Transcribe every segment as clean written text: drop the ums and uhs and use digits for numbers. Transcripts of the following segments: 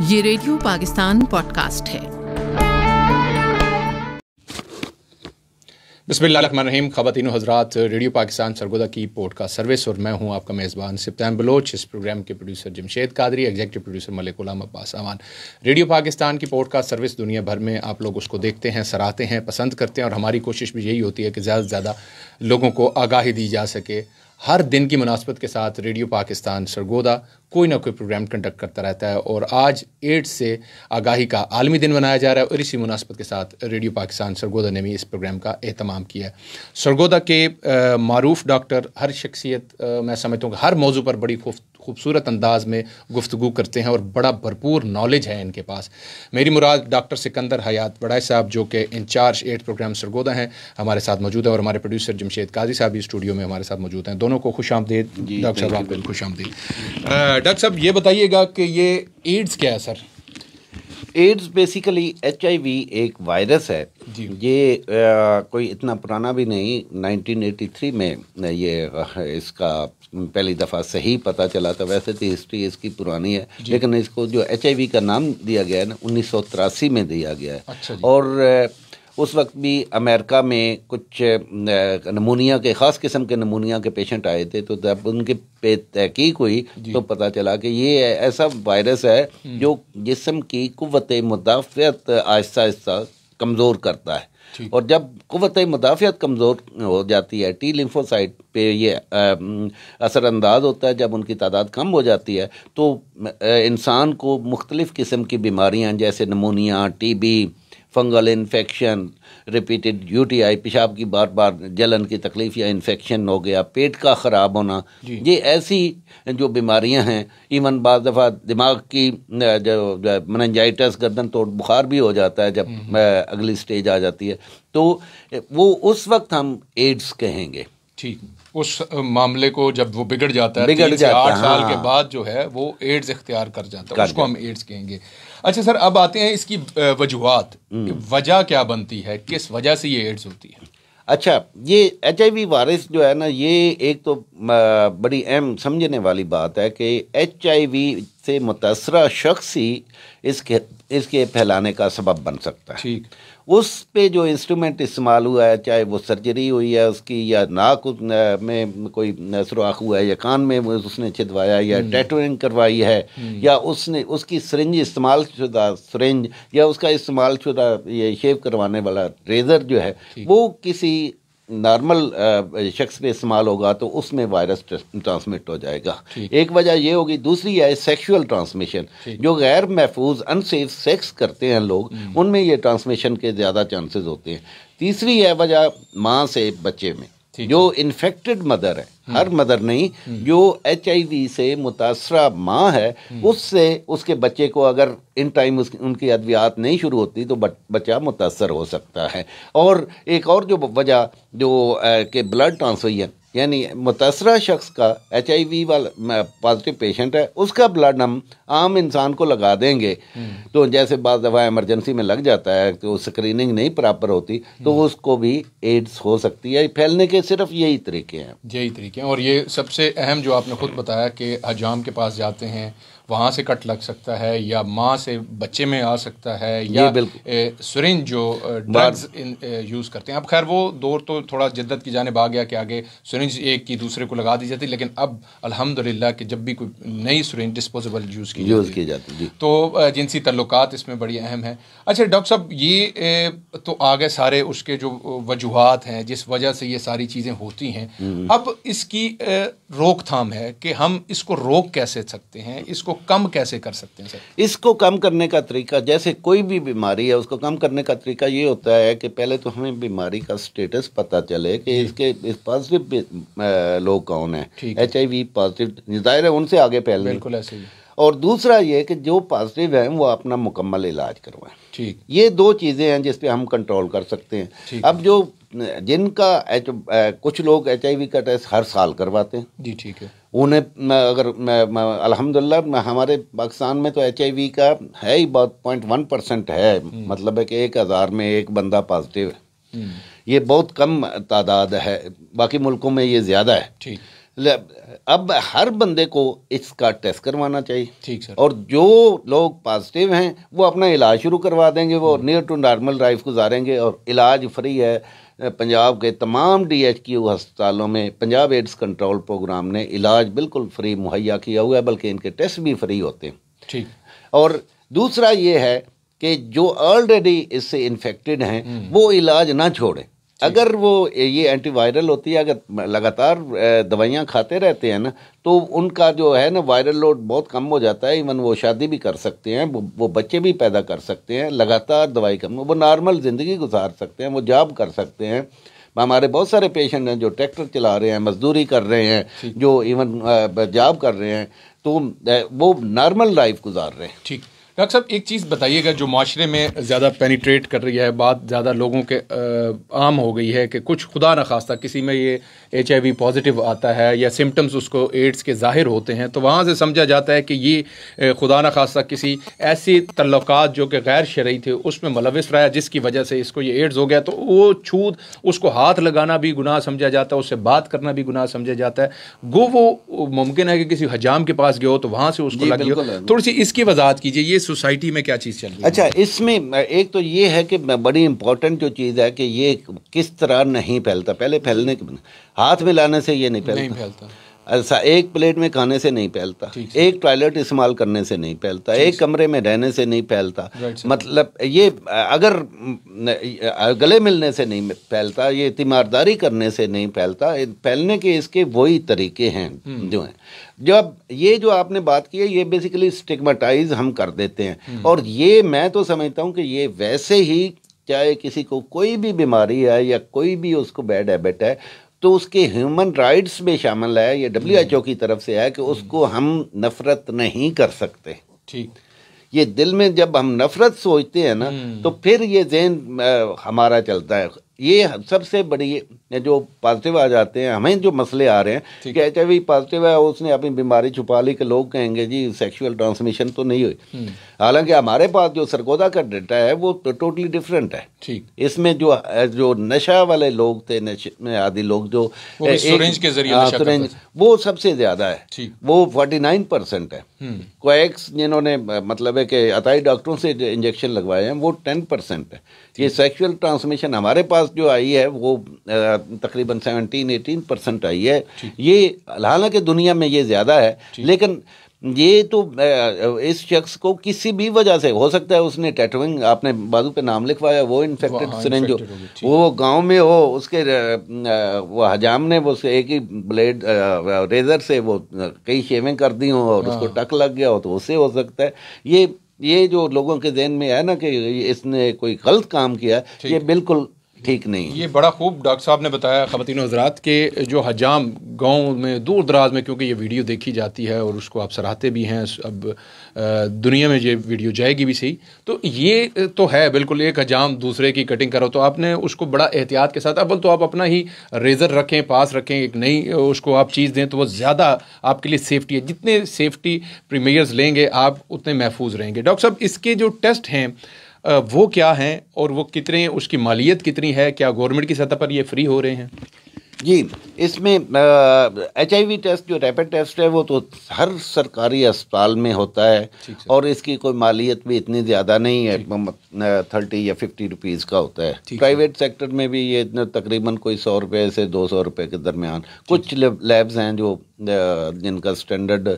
ये radio Pakistan podcast है। बिस्मिल्लाहिर्रहमानिर्रहीम। ख़वातीन व हज़रात, रेडियो पाकिस्तान सरगोदा की पॉडकास्ट सर्विस और मैं हूं आपका मेज़बान सिप्तान बलोच। इस प्रोग्राम के producer Jamshed Qadri, executive producer Malik Ghulam Abbas Aman. Radio Pakistan की पॉडकास्ट सर्विस दुनिया भर में आप लोग उसको देखते हैं, सराहते हैं, पसंद करते हैं और हमारी कोशिश भी यही होती है कि ज़्यादा से ज़्यादा लोगों को आगाही दी जा सके। हर दिन की मुनासबत के साथ रेडियो पाकिस्तान सरगोदा कोई ना कोई प्रोग्राम कंडक्ट करता रहता है और आज एड्स से आगाही का आलमी दिन मनाया जा रहा है और इसी मुनासबत के साथ रेडियो पाकिस्तान सरगोदा ने भी इस प्रोग्राम का एहतमाम किया है। सरगोदा के मारूफ डॉक्टर हर शख्सियत, मैं समझता हूँ कि हर मौजू पर बड़ी खूबसूरत अंदाज में गुफ्तगू करते हैं और बड़ा भरपूर नॉलेज है इनके पास। मेरी मुराद डॉक्टर सिकंदर हयात बड़ाई साहब, जो कि इंचार्ज एड्स प्रोग्राम सरगोदा हैं, हमारे साथ मौजूद है और हमारे प्रोड्यूसर जमशेद कादरी साहब भी स्टूडियो में हमारे साथ मौजूद हैं। दोनों को खुश आमदीद। डॉक्टर साहब आपको खुश आमदीद। डॉक्टर साहब ये बताइएगा कि ये एड्स क्या है सर? एड्स बेसिकली HIV एक वायरस है। ये कोई इतना पुराना भी नहीं, 1983 में ये इसका पहली दफ़ा सही पता चला था। वैसे तो हिस्ट्री इसकी पुरानी है, लेकिन इसको जो HIV का नाम दिया गया है ना, 1983 में दिया गया है। अच्छा जी। और उस वक्त भी अमेरिका में कुछ नमूनिया के ख़ास किस्म के नमूनिया के पेशेंट आए थे, तो जब उनके पे तहकीक हुई तो पता चला कि ये ऐसा वायरस है जो जिस्म की कुव्वत मुदाफ़ियत आहिस्ता आहिस्ता कमज़ोर करता है। और जब कुव्वत मुदाफ़ियत कमज़ोर हो जाती है, टी लिम्फोसाइट पे ये असरअंदाज होता है। जब उनकी तादाद कम हो जाती है तो इंसान को मुख्तलिफ़ किस्म की बीमारियाँ जैसे नमूनिया, TB, fungal infection, repeated UTI, पेशाब की बार बार जलन की तकलीफ या इन्फेक्शन हो गया, पेट का ख़राब होना, ये ऐसी जो बीमारियां हैं। इवन बाज़ दफ़ा दिमाग की जो मेनिंजाइटिस, गर्दन तोड़ बुखार भी हो जाता है जब अगली स्टेज आ जाती है, तो वो उस वक्त हम एड्स कहेंगे। ठीक, उस मामले को जब वो बिगड़ जाता है, 3 से 8 साल के बाद जो है वो एड्स इख्तियार कर जाता है, उसको हम एड्स कहेंगे। अच्छा सर, अब आते हैं इसकी वजूहात, वजह क्या बनती है, किस वजह से ये एड्स होती है? अच्छा, ये HIV वायरस जो है ना, ये एक तो बड़ी अहम समझने वाली बात है कि HIV से मुतासरा शख्स ही इसके फैलाने का सबब बन सकता है। ठीक, उस पे जो इंस्ट्रूमेंट इस्तेमाल हुआ है, चाहे वो सर्जरी हुई है उसकी, या नाक में कोई सुराख हुआ है, या कान में उसने छिदवाया, या टैटूइंग करवाई है, या उसने उसकी सिरिंज इस्तेमाल शुदा सिरिंज, या उसका इस्तेमाल शुदा ये शेव करवाने वाला रेज़र जो है वो किसी नॉर्मल शख्स पे इस्तेमाल होगा तो उसमें वायरस ट्रांसमिट हो जाएगा। एक वजह ये होगी। दूसरी है सेक्सुअल ट्रांसमिशन। जो गैर महफूज अनसेफ सेक्स करते हैं लोग, उनमें ये ट्रांसमिशन के ज़्यादा चांसेस होते हैं। तीसरी है वजह माँ से बच्चे में। जो इन्फेक्टेड मदर है, हर मदर नहीं, जो HIV से मुतासरा माँ है, उससे उसके बच्चे को अगर इन टाइम उनकी अद्वियात नहीं शुरू होती तो बच्चा मुतासर हो सकता है। और एक और जो वजह जो कि ब्लड ट्रांसफ्यूजन, यानी मुतासरा शख्स का HIV वाला पॉजिटिव पेशेंट है, उसका ब्लड हम आम इंसान को लगा देंगे तो जैसे बाज़ दफ़ा इमरजेंसी में लग जाता है तो स्क्रीनिंग नहीं प्रॉपर होती तो उसको भी एड्स हो सकती है। फैलने के सिर्फ यही तरीके हैं। और ये सबसे अहम जो आपने खुद बताया कि हजाम के पास जाते हैं, वहाँ से कट लग सकता है, या माँ से बच्चे में आ सकता है, या सिरिंज जो ड्रग्स यूज़ करते हैं। अब खैर वो दौर तो थोड़ा जिद्दत की जानिब आ गया कि आगे सिरिंज एक की दूसरे को लगा दी जाती, लेकिन अब अल्हम्दुलिल्लाह कि जब भी कोई नई सिरिंज डिस्पोजेबल यूज़ की जाती है तो जिनसी तल्लुकात इसमें बड़ी अहम है। अच्छा डॉक्टर साहब, ये तो आगे सारे उसके जो वजूहात हैं जिस वजह से ये सारी चीज़ें होती हैं, अब इसकी रोकथाम है कि हम इसको रोक कैसे सकते हैं, इसको कम कैसे कर सकते हैं सर? इसको कम करने का तरीका, जैसे कोई भी बीमारी है उसको कम करने का तरीका ये होता है कि पहले तो हमें बीमारी का स्टेटस पता चले कि इसके पॉजिटिव लोग कौन है। HIV पॉजिटिव जाहिर है उनसे आगे फैलने, बिल्कुल ऐसे ही। और दूसरा ये कि जो पॉजिटिव हैं वो अपना मुकम्मल इलाज करवाएं। ठीक, ये 2 चीज़ें हैं जिस पे हम कंट्रोल कर सकते हैं। अब जो जिनका कुछ लोग HIV का टेस्ट हर साल करवाते हैं, जी ठीक है, उन्हें अगर अल्हम्दुलिल्लाह हमारे पाकिस्तान में तो HIV का है ही बहुत 0.1% है, मतलब है कि 1000 में एक बंदा पॉजिटिव है। ये बहुत कम तादाद है, बाकी मुल्कों में ये ज़्यादा है। ठीक, अब हर बंदे को इसका टेस्ट करवाना चाहिए। ठीक सर। और जो लोग पॉजिटिव हैं वो अपना इलाज शुरू करवा देंगे, वो नियर टू नॉर्मल लाइफ गुजारेंगे और इलाज फ्री है। पंजाब के तमाम DHQ अस्पतालों में पंजाब एड्स कंट्रोल प्रोग्राम ने इलाज बिल्कुल फ्री मुहैया किया हुआ है, बल्कि इनके टेस्ट भी फ्री होते हैं। ठीक। और दूसरा ये है कि जो ऑलरेडी इससे इन्फेक्टेड हैं वो इलाज ना छोड़ें। अगर वो ये एंटीवायरल होती है, अगर लगातार दवाइयाँ खाते रहते हैं ना, तो उनका जो है ना वायरल लोड बहुत कम हो जाता है। इवन वो शादी भी कर सकते हैं, वो बच्चे भी पैदा कर सकते हैं। लगातार दवाई कम, वो नॉर्मल ज़िंदगी गुजार सकते हैं, वो जॉब कर सकते हैं। हमारे बहुत सारे पेशेंट हैं जो ट्रैक्टर चला रहे हैं, मजदूरी कर रहे हैं, जो इवन जॉब कर रहे हैं, तो वो नॉर्मल लाइफ गुजार रहे हैं। ठीक। डॉक्टर साहब एक चीज़ बताइएगा जो माशरे में ज़्यादा पेनिट्रेट कर रही है, बात ज़्यादा लोगों के आम हो गई है कि कुछ खुदा न खास्ता किसी में ये HIV पॉजिटिव आता है या सिम्टम्स उसको एड्स के ज़ाहिर होते हैं, तो वहाँ से समझा जाता है कि ये खुदा न खास्ता किसी ऐसी तल्लुकात जो कि गैर शरई थे उसमें मुलविस रहा है, जिसकी वजह से इसको ये एड्स हो गया। तो वो छूत, उसको हाथ लगाना भी गुनाह समझा जाता है, उससे बात करना भी गुनाह समझा जाता है। वो मुमकिन है कि किसी हजाम के पास गया हो तो वहाँ से उसको लगी हो। थोड़ी सी इसकी वजाहत कीजिए, ये सोसाइटी में क्या चीज़ चल रही है? अच्छा, इसमें एक तो ये है कि बड़ी इंपॉर्टेंट जो चीज़ है कि ये किस तरह नहीं फैलता। पहले फैलने के हाथ मिलाने से ये नहीं फैलता। ऐसा एक प्लेट में खाने से नहीं फैलता, एक टॉयलेट इस्तेमाल करने से नहीं फैलता, एक कमरे में रहने से नहीं फैलता, मतलब ये अगर गले मिलने से नहीं फैलता, ये तीमारदारी करने से नहीं फैलता। फैलने के इसके वही तरीके हैं जो हैं। जब ये जो आपने बात की है, ये बेसिकली स्टिग्मेटाइज हम कर देते हैं। और ये मैं तो समझता हूँ कि ये वैसे ही, चाहे किसी को कोई भी बीमारी है या कोई भी उसको बैड हैबिट है, तो उसके ह्यूमन राइट्स में शामिल है। ये WHO की तरफ से है कि उसको हम नफ़रत नहीं कर सकते। ठीक। ये दिल में जब हम नफ़रत सोचते हैं ना, तो फिर ये ज़हन हमारा चलता है। ये सबसे बड़ी जो पॉजिटिव आ जाते हैं, हमें जो मसले आ रहे हैं कि HIV पॉजिटिव है, उसने अपनी बीमारी छुपा ली, कि लोग कहेंगे जी सेक्सुअल ट्रांसमिशन तो नहीं हुई। हालांकि हमारे पास जो सरगोदा का डेटा है वो तो टोटली डिफरेंट है। ठीक। इसमें जो नशा वाले लोग थे, नशे में आदि लोग, जो सिरिंज के जरिए वो सबसे ज़्यादा है, वो 49% है। कोएक्स जिन्होंने मतलब है कि अताई डॉक्टरों से इंजेक्शन लगवाए हैं, वो 10% है। ये सेक्सुअल ट्रांसमिशन हमारे पास जो आई है वो तकरीबन 17-18% आई है। ये हालांकि दुनिया में ये ज़्यादा है, लेकिन ये तो इस शख्स को किसी भी वजह से हो सकता है, उसने टैटूइंग, आपने बाजू पे नाम लिखवाया, वो इन्फेक्टेड सिरिंज, वो गांव में हो, उसके वो हजाम ने वो एक ही ब्लेड रेजर से वो कई शेविंग कर दी हो और उसको टक लग गया हो, तो उससे हो सकता है। ये जो लोगों के ज़हन में है ना कि इसने कोई गलत काम किया, ये बिल्कुल ठीक नहीं। ये बड़ा खूब डॉक्टर साहब ने बताया ख़वातीन हज़रात के जो हजाम गांव में दूर दराज में, क्योंकि ये वीडियो देखी जाती है और उसको आप सराहते भी हैं, अब दुनिया में ये वीडियो जाएगी भी सही, तो ये तो है बिल्कुल एक हजाम दूसरे की कटिंग करो तो आपने उसको बड़ा एहतियात के साथ, अब तो आप अपना ही रेज़र रखें, पास रखें, एक नई उसको आप चीज़ दें तो वो ज़्यादा आपके लिए सेफ्टी है। जितने सेफ्टी प्रीमेयर्स लेंगे आप उतने महफूज रहेंगे। डॉक्टर साहब इसके जो टेस्ट हैं वो क्या हैं और वो कितने, उसकी मालियत कितनी है, क्या गवर्नमेंट की सतह पर ये फ्री हो रहे हैं? जी, इसमें HIV टेस्ट जो रैपिड टेस्ट है वो तो हर सरकारी अस्पताल में होता है और इसकी कोई मालियत भी इतनी ज़्यादा नहीं है, 30 या 50 रुपीज़ का होता है। प्राइवेट सेक्टर में भी ये तकरीबन कोई 100 रुपये से 200 रुपये के दरमियान। कुछ लैब्स हैं जो जिनका स्टैंडर्ड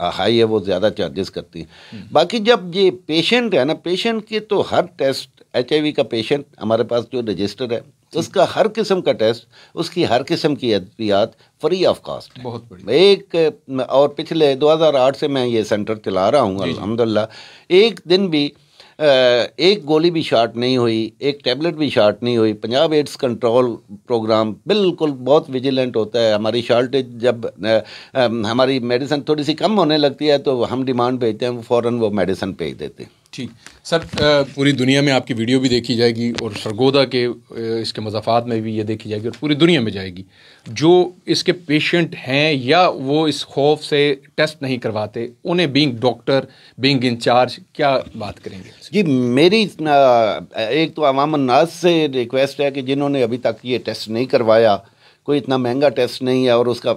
हाई है, वो ज़्यादा चार्जेस करती हैं। बाकी जब ये पेशेंट है ना, पेशेंट के तो हर टेस्ट, HIV का पेशेंट हमारे पास जो रजिस्टर है उसका हर किस्म का टेस्ट, उसकी हर किस्म की अद्वियात फ्री ऑफ कास्ट। बहुत बढ़िया। और पिछले 2008 से मैं ये सेंटर चला रहा हूँ, अल्हम्दुलिल्लाह। एक दिन भी एक गोली भी शार्ट नहीं हुई, एक टैबलेट भी शार्ट नहीं हुई। पंजाब एड्स कंट्रोल प्रोग्राम बिल्कुल बहुत विजिलेंट होता है। हमारी शॉर्टेज जब हमारी मेडिसिन थोड़ी सी कम होने लगती है तो हम डिमांड भेजते हैं, फ़ौरन वो मेडिसिन भेज देते हैं। ठीक सर, पूरी दुनिया में आपकी वीडियो भी देखी जाएगी और सरगोदा के इसके मज़ाफ़ात में भी ये देखी जाएगी और पूरी दुनिया में जाएगी। जो इसके पेशेंट हैं या वो इस खौफ से टेस्ट नहीं करवाते, उन्हें बीइंग डॉक्टर, बीइंग इंचार्ज, क्या बात करेंगे? जी, मेरी एक तो अवाम अन्नास से रिक्वेस्ट है कि जिन्होंने अभी तक ये टेस्ट नहीं करवाया, कोई इतना महंगा टेस्ट नहीं है और उसका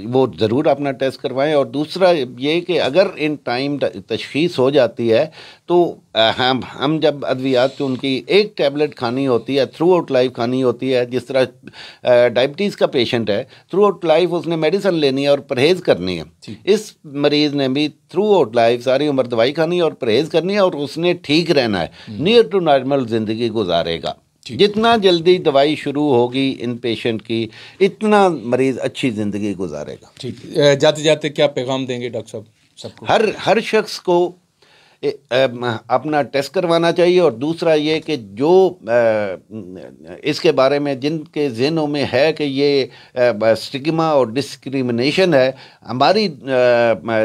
वो ज़रूर अपना टेस्ट करवाएं। और दूसरा ये कि अगर इन टाइम तशख़ीस हो जाती है तो हम जब अद्वियात की उनकी एक टैबलेट खानी होती है, थ्रू आउट लाइफ खानी होती है। जिस तरह डायबिटीज़ का पेशेंट है, थ्रू आउट लाइफ उसने मेडिसिन लेनी है और परहेज़ करनी है। इस मरीज़ ने भी थ्रू आउट लाइफ सारी उम्र दवाई खानी है और परहेज़ करनी है और उसने ठीक रहना है, नियर टू नॉर्मल ज़िंदगी गुजारेगा। जितना जल्दी दवाई शुरू होगी इन पेशेंट की, इतना मरीज़ अच्छी ज़िंदगी गुजारेगा। ठीक, जाते जाते क्या पैगाम देंगे डॉक्टर साहब सबको? हर शख्स को अपना टेस्ट करवाना चाहिए। और दूसरा ये कि जो इसके बारे में जिनके ज़हनों में है कि ये स्टिग्मा और डिस्क्रिमिनेशन है, हमारी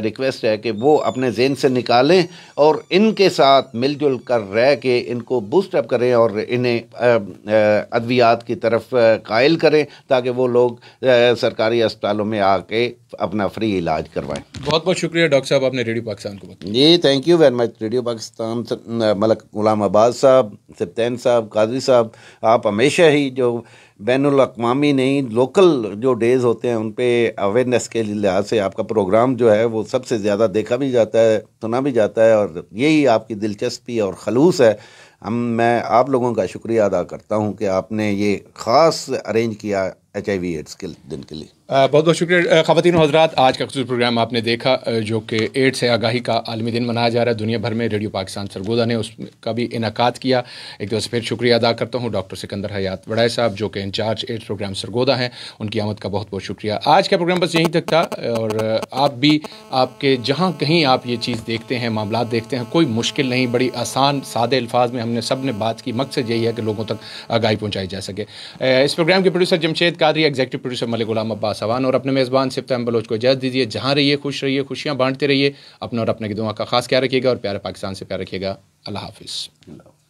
रिक्वेस्ट है कि वो अपने ज़हन से निकालें और इनके साथ मिलजुल कर रह के इनको बूस्ट अप करें और इन्हें अद्वियात की तरफ कायल करें ताकि वो लोग सरकारी अस्पतालों में आके अपना फ्री इलाज करवाएं। बहुत बहुत शुक्रिया डॉक्टर साहब, आपने रेडियो पाकिस्तान को बताया। जी, thank you very much radio Pakistan, Malik Ghulam Abbas साहब, सप्तान साहब, कादरी साहब। आप हमेशा ही जो बैनुल अक़वामी नहीं, लोकल जो डेज़ होते हैं उन पे अवेयरनेस के लिहाज से आपका प्रोग्राम जो है वो सबसे ज़्यादा देखा भी जाता है, सुना भी जाता है और यही आपकी दिलचस्पी और खलूस है। मैं आप लोगों का शुक्रिया अदा करता हूँ कि आपने ये ख़ास अरेंज किया HIV एड्स के दिन के लिए। बहुत बहुत शुक्रिया ख़वातीन और हज़रात। आज का ख़ुसूसी प्रोग्राम आपने देखा जो कि एड्स से आगाही का आलमी दिन मनाया जा रहा है दुनिया भर में। रेडियो पाकिस्तान सरगोदा ने उसका भी इनेकाद किया। एक दफ़ा फिर शुक्रिया अदा करता हूँ डॉक्टर सिकंदर हयात वड़ाई साहब जो कि इंचार्ज एड्स प्रोग्राम सरगोदा हैं, उनकी आमद का बहुत बहुत शुक्रिया। आज का प्रोग्राम बस यहीं तक था और आप भी आपके जहाँ कहीं आप ये चीज़ देखते हैं, मामला देखते हैं, कोई मुश्किल नहीं, बड़ी आसान सादे अल्फाज में हमने सब ने बात की। मकसद यही है कि लोगों तक आगाही पहुँचाई जा सके। इस प्रोग्राम के producer Jamshed Qadri, executive producer Malik Ghulam Abbas Awan और अपने मेज़बान सिप्तान बलोच को इजाज़त दीजिए। जहाँ रहिए खुश रहिए, खुशियाँ बांटते रहिए, अपना और अपने की दुआ का खास ख्याल रखिएगा और प्यारे पाकिस्तान से प्यार रखिएगा। अल्लाह हाफिज़।